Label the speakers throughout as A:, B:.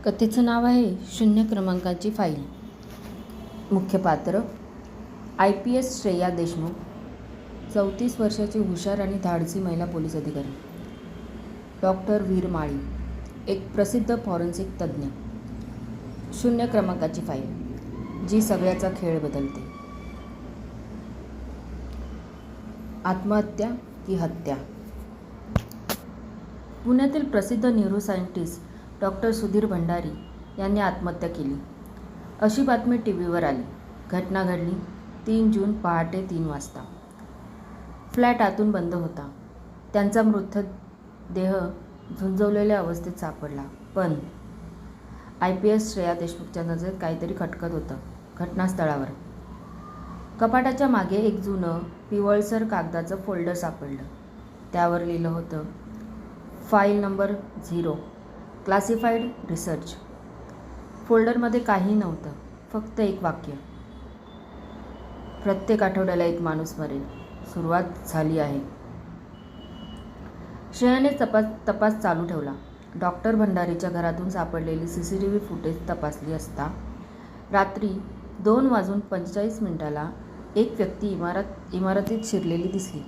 A: कथेचं नाव आहे शून्य क्रमांकाची फाईल. मुख्य पात्र IPS श्रेया देशमुख, 34 वर्षाची हुशार आणि धाडसी महिला पोलीस अधिकारी. डॉक्टर वीर माळी, एक प्रसिद्ध फॉरेन्सिक तज्ज्ञ. शून्य क्रमांकाची फाईल, जी सगळ्याचा खेळ बदलते. आत्महत्या की हत्या? पुण्यातील प्रसिद्ध न्यूरोसायंटिस्ट डॉक्टर सुधीर भंडारी यांनी आत्महत्या केली, अशी बातमी टीव्हीवर आली. घटना घडली 3 जून पहाटे 3 वाजता. फ्लॅट आतून बंद होता. त्यांचा मृतदेह झुंजवलेल्या अवस्थेत सापडला. पण IPS श्रेया देशमुखच्या नजरेत काहीतरी खटकत होतं. घटनास्थळावर कपाटाच्या मागे एक जुनं पिवळसर कागदाचं फोल्डर सापडलं. त्यावर लिहिलं होतं, फाईल नंबर 0, क्लासिफाईड रिसर्च. फोल्डरमध्ये काही नव्हतं, फक्त एक वाक्य, प्रत्येक आठवड्याला एक माणूस मरेल, सुरुवात झाली आहे. श्रेयाने तपास चालू ठेवला. डॉक्टर भंडारीच्या घरातून सापडलेली CCTV फुटेज तपासली असता रात्री 2:45 एक व्यक्ती इमारतीत शिरलेली दिसली,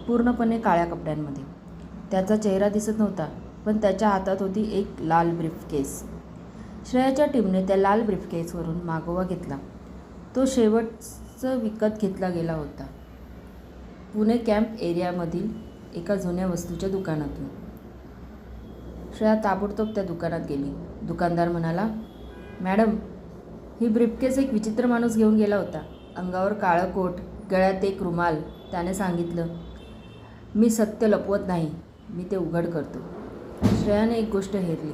A: पूर्णपणे काळ्या कपड्यांमध्ये. त्याचा चेहरा दिसत नव्हता, पण त्याच्या हातात होती एक लाल ब्रीफकेस. श्रेयाच्या टीमने त्या लाल ब्रीफकेसवरून मागोवा घेतला. तो शेवटचं विकत घेतला गेला होता, पुणे कॅम्प एरियामधील एका जुन्या वस्तूच्या दुकानातून. श्रेया ताबडतोब त्या दुकानात गेली. दुकानदार म्हणाला, मॅडम, ही ब्रीफकेस एक विचित्र माणूस घेऊन गेला होता. अंगावर काळं कोट, गळ्यात एक रुमाल. त्याने सांगितलं, मी सत्य लपवत नाही, मी ते उघड करतो. श्रेयाने एक गोष्ट हेरली.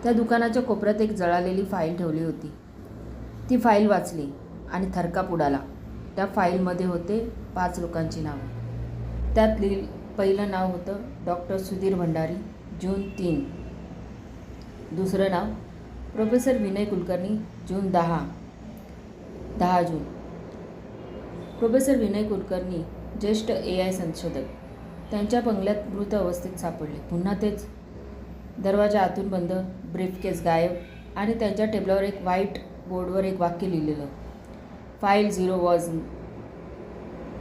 A: त्या दुकानाच्या कोपऱ्यात एक जळालेली फाईल ठेवली होती. ती फाईल वाचली आणि थरकाप उडाला. त्या फाईलमध्ये होते 5 लोकांची नावं. त्यात पहिलं नाव होतं डॉक्टर सुधीर भंडारी, जून 3. दुसरं नाव प्रोफेसर विनय कुलकर्णी, जून 10 जून. प्रोफेसर विनय कुलकर्णी ज्येष्ठ AI संशोधक. त्यांच्या बंगल्यात मृत अवस्थेत सापडले. पुन्हा तेच. दरवाजा आतून बंद, ब्रीफकेस गायब आणि त्यांच्या टेबलावर एक व्हाईट बोर्डवर एक वाक्य लिहिलेलं, file 0 was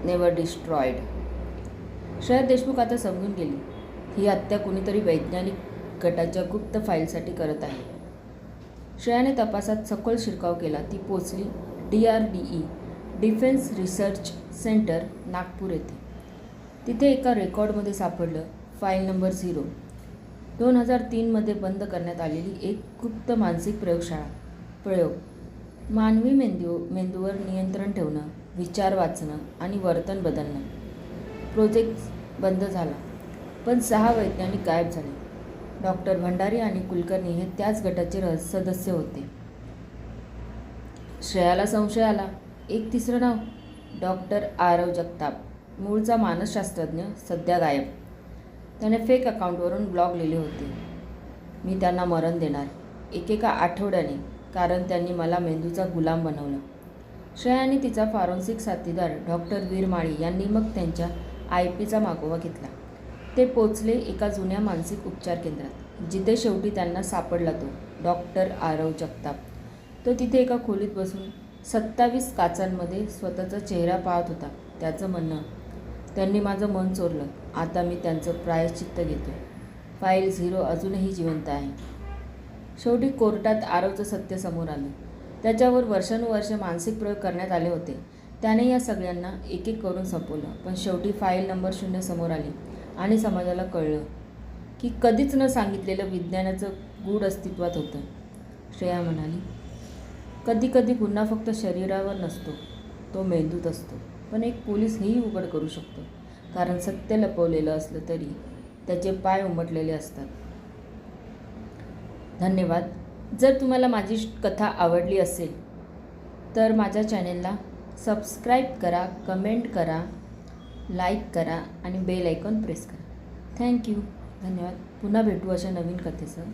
A: never destroyed. Shreya Deshmukh आता समजून गेली, ही हत्या कुणीतरी वैज्ञानिक गटाच्या गुप्त फाईलसाठी करत आहे. श्रेयाने तपासात सखोल शिरकाव केला. ती पोचली DRDE, defence research centre, Nagpur येथे. तिथे एका रेकॉर्डमध्ये सापडलं, फाईल नंबर 0, 2003 बंद करण्यात आलेली एक गुप्त मानसिक प्रयोगशाळा. प्रयोग: मानवी मेंदूवर नियंत्रण ठेवणं, विचार वाचणं आणि वर्तन बदलणं. प्रोजेक्ट बंद झाला, पण 6 वैज्ञानिक गायब झाले. डॉक्टर भंडारी आणि कुलकर्णी हे त्याच गटाचे सदस्य होते. श्रेयाला संशय आला. एक तिसरं नाव, डॉक्टर आरव जगताप, मूळचा मानसशास्त्रज्ञ, सध्या गायब. त्याने फेक अकाउंटवरून ब्लॉग लिहिले होते, मी त्यांना मरण देणार, एकेका आठवड्याने, कारण त्यांनी मला मेंदूचा गुलाम बनवलं. श्रेया आणि तिचा फॉरेन्सिक साथीदार डॉक्टर वीर माळी यांनी मग त्यांच्या IPचा मागोवा घेतला. ते पोचले एका जुन्या मानसिक उपचार केंद्रात, जिथे शेवटी त्यांना सापडला तो डॉक्टर आरव जगताप. तो तिथे एका खोलीत बसून 27 काचांमध्ये स्वतःचा चेहरा पाहत होता. त्याचं म्हणणं, त्यांनी माझं मन चोरलं, आता मी त्यांचं प्रायश्चित्त घेतो. फाईल 0 अजूनही जिवंत आहे. शेवटी कोर्टात आरवचं सत्य समोर आलं. त्याच्यावर वर्षानुवर्षे मानसिक प्रयोग करण्यात आले होते. त्याने या सगळ्यांना एक एक करून संपवलं. पण शेवटी फाईल नंबर 0 समोर आली आणि समाजाला कळलं की कधीच न सांगितलेलं विज्ञानाचं गूढ अस्तित्वात होतं. श्रेया म्हणाली, कधी कधी गुन्हा फक्त शरीरावर नसतो, तो मेंदूत असतो. पण एक पोलीस हेही उघड करू शकतो, कारण सत्य लपवलेलं असलं तरी त्याचे पाय उमटलेले असतात. धन्यवाद. जर तुम्हाला माझी कथा आवडली असेल तर माझ्या चॅनेलला सबस्क्राईब करा, कमेंट करा, लाईक करा आणि बेल आयकॉन प्रेस करा. थँक्यू. धन्यवाद. पुन्हा भेटू अशा नवीन कथेसह.